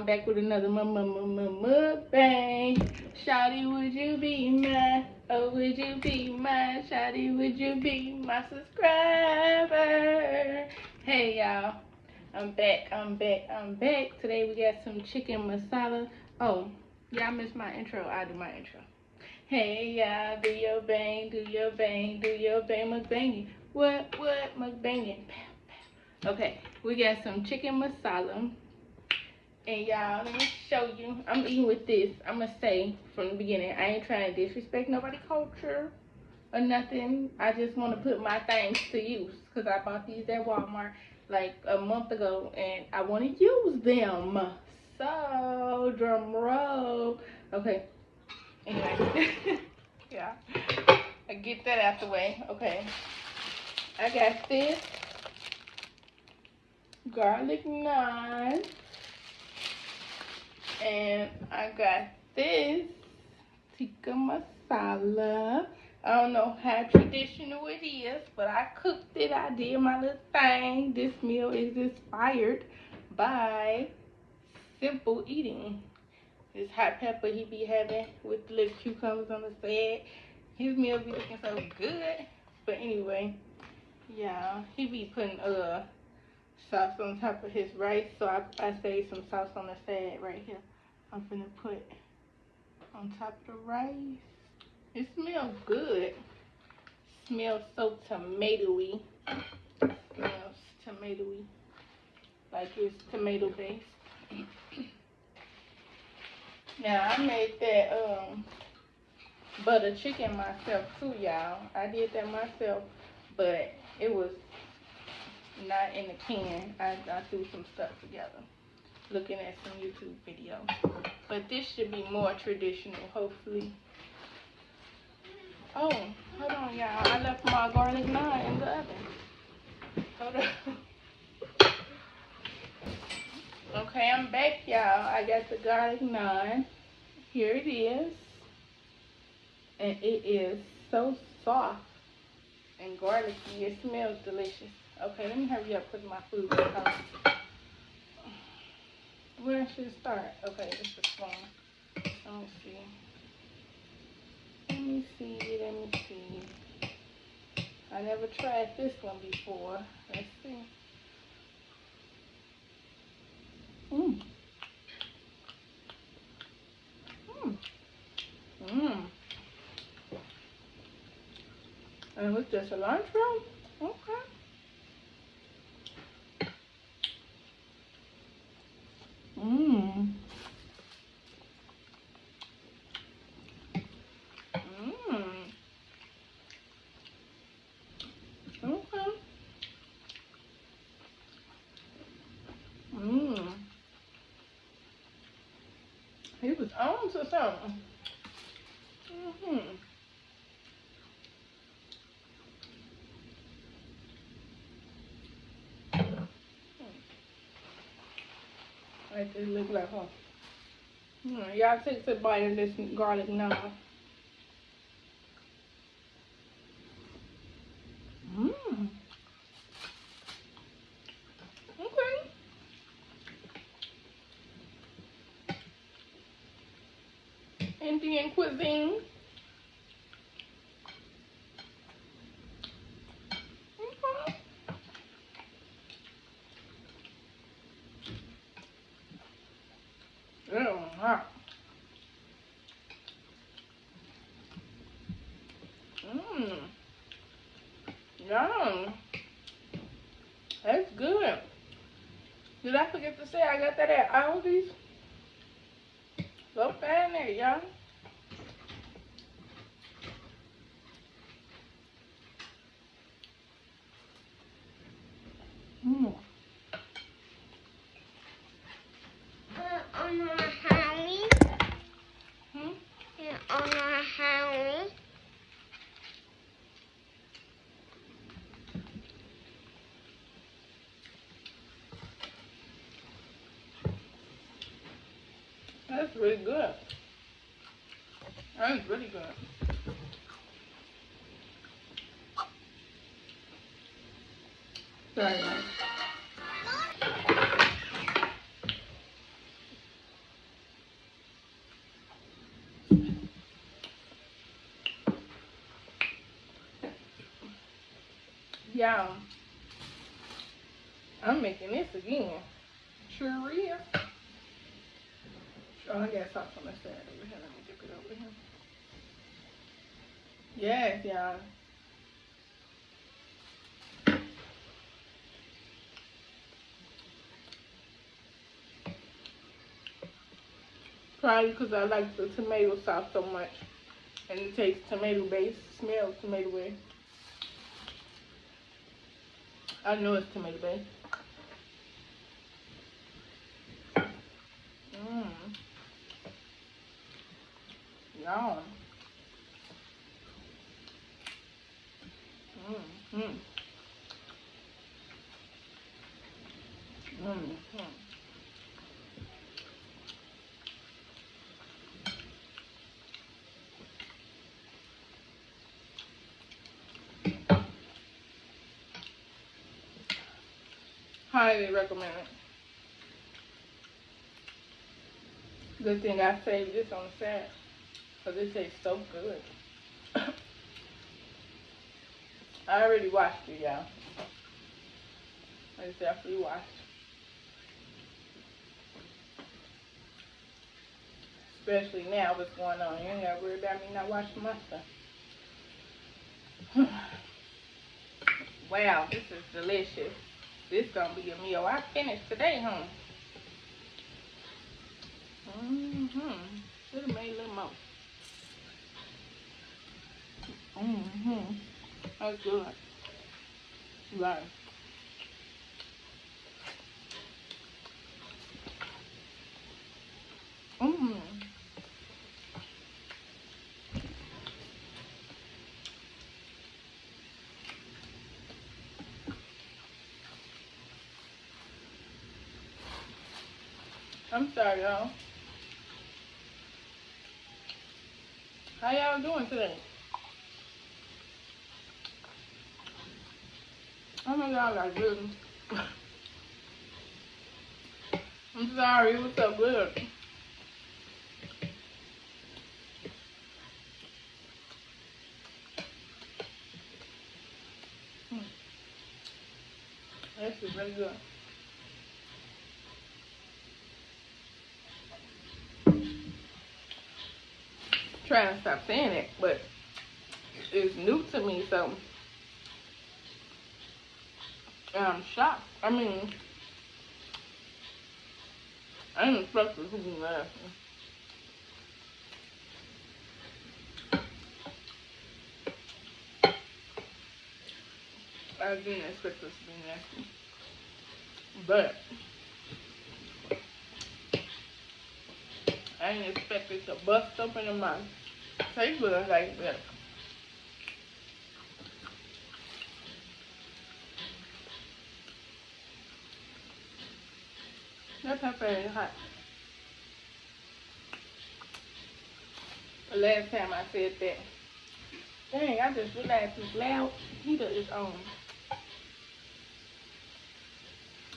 back with another mukbang. Shawty, would you be mine? Oh, would you be mine? Shawty, would you be my subscriber? Hey, y'all. I'm back. Today we got some chicken masala. Oh, y'all missed my intro. I'll do my intro. Hey, y'all. Do your bang, mukbanging. What, mukbanging? Okay, we got some chicken masala. And y'all, let me show you. I'm eating with this. I'm gonna say from the beginning, I ain't trying to disrespect nobody's culture or nothing. I just want to put my things to use because I bought these at Walmart like a month ago and I want to use them. So, drum roll. Okay, anyway. Yeah, I get that out the way. Okay, I got this garlic naan. And I got this Tikka Masala. I don't know how traditional it is, but I cooked it. I did my little thing. This meal is inspired by simple eating. This hot pepper he be having with the little cucumbers on the side. His meal be looking so good. But anyway, yeah, he be putting sauce on top of his rice, so I saved some sauce on the side right here. I'm gonna put on top of the rice. It smells good. Smells so tomatoey. Smells tomatoey, like it's tomato based. Now I made that butter chicken myself too, y'all. I did that myself, but it was not in the can. I threw some stuff together looking at some YouTube videos, but this should be more traditional, hopefully. Oh, hold on, y'all, I left my garlic naan in the oven. Hold on. Okay, I'm back, y'all. I got the garlic naan. Here it is, and it is so soft and garlicky. It smells delicious. Okay, let me hurry up with my food. Where should it start? Okay, this is one. Let me see. I never tried this one before. Let's see. And with the cilantro? Okay. Okay. He was on to something. Like it look like, huh? Y'all take a bite of this garlic naan. Okay. Indian cuisine. Okay. Hot. Yum. That's good. Did I forget to say I got that at Aldi's? So fine there, y'all. That's really good. That's really good. Sorry, guys. Y'all, I'm making this again. Sure is. Oh, I got sauce on the side over here. Let me dip it over here. Yes, y'all. Probably because I like the tomato sauce so much. And it tastes tomato based, smells tomato based. I know it's tomato based. Mmm. Yum. Mmm. Mmm. Mmm. Highly recommend it. Good thing I saved this on the side. Because it tastes so good. I already washed it, y'all. It's definitely washed. Especially now what's going on. You ain't gotta worry about me not washing my stuff. Wow, this is delicious. This gonna be a meal I finished today, huh? Should have made a little more. That's good. Right. I'm sorry, y'all. How y'all doing today? Oh my God, I got good. I'm sorry, it was so good. This is really good. Trying to stop saying it, but it's new to me, so I'm shocked. I mean, I didn't expect this to be nasty. I didn't expect this to be nasty. But I didn't expect it to bust open in my taste buds like that. That pepper is hot. The last time I said that, dang, I just realized this loud heater is on.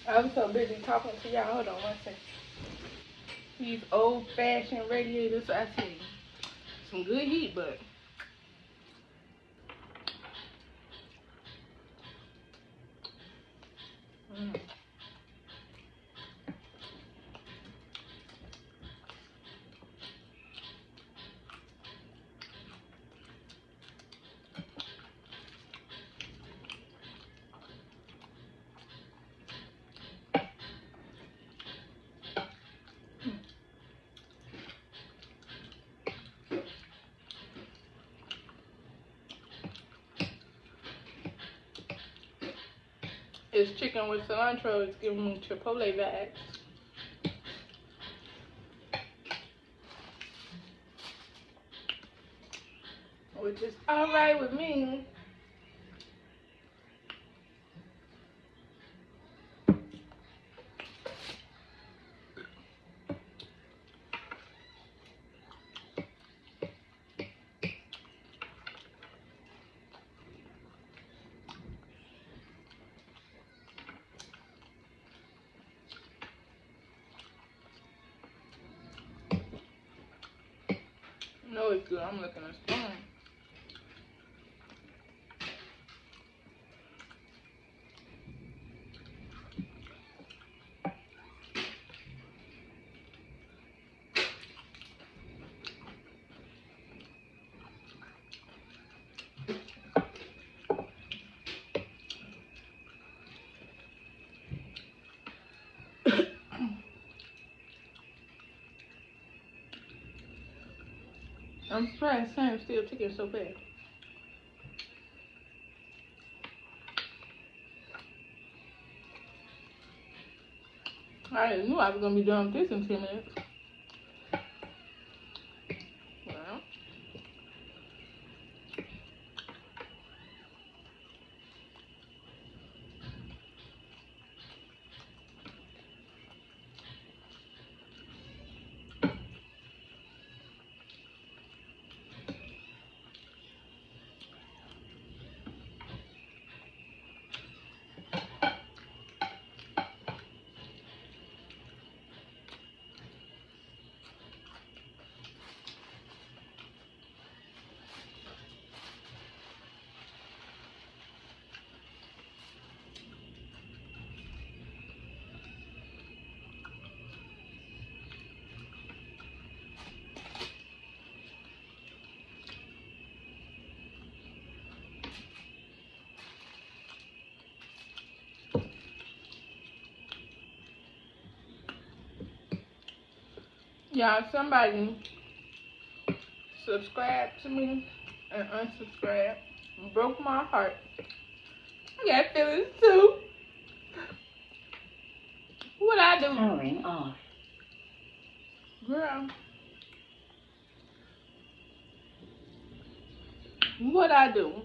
I was so busy talking to y'all. Hold on one second. These old-fashioned radiators, I tell you, some good heat, but it's chicken with cilantro. It's giving me Chipotle vibes. Which is alright with me. No, it's good. I'm looking at a spoon. I'm surprised Sam's still ticking so fast. I knew I was gonna be done with this in 10 minutes. Well, y'all, somebody subscribe to me and unsubscribe. Broke my heart. I got feelings too. What I do? Powering off. Girl. What I do?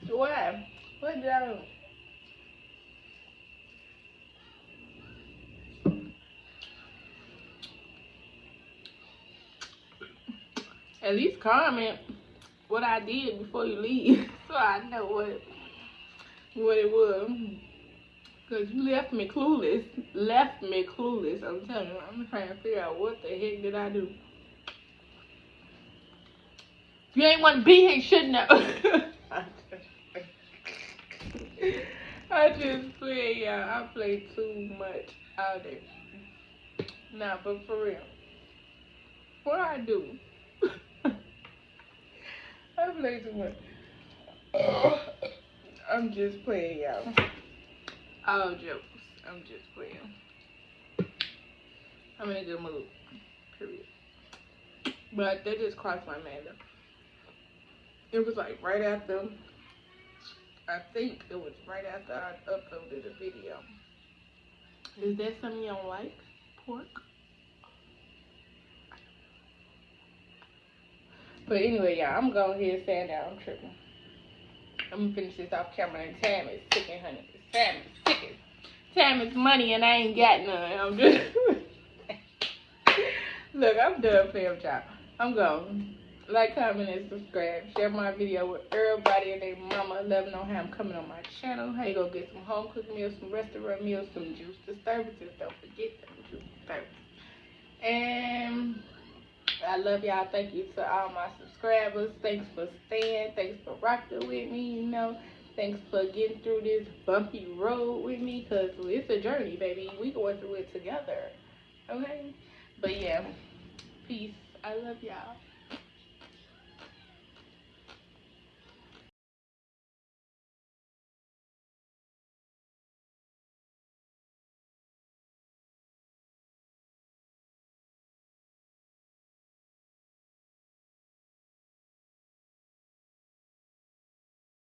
What? What did I do? At least comment what I did before you leave, so I know what it was. Cause you left me clueless. I'm telling you, I'm trying to figure out what the heck did I do. If you ain't want to be here, you shouldn't have. I just play, y'all. I play too much all day. Nah, but for real, what I do? I play too much. I'm just playing, y'all. All jokes. I'm just playing. I'm in a good mood. Period. But they just crossed my mind though. It was like right after, I think it was right after I uploaded a video. Is that something you don't like? Pork? But anyway, y'all, I'm going ahead and stand down. I'm tripping. I'm gonna finish this off camera and Tam is ticking, honey. Tam is ticking. Tam is money and I ain't got none. I'm just look, I'm done playing with y'all. I'm gone. Like, comment, and subscribe. Share my video with everybody and their mama. Let them know how I'm coming on my channel. How you go get some home cooked meals, some restaurant meals, some juice disturbances. Don't forget them juice disturbances. And I love y'all. Thank you to all my subscribers. Thanks for staying. Thanks for rocking with me, you know. Thanks for getting through this bumpy road with me, because it's a journey, baby. We going through it together. Okay? But yeah, peace. I love y'all.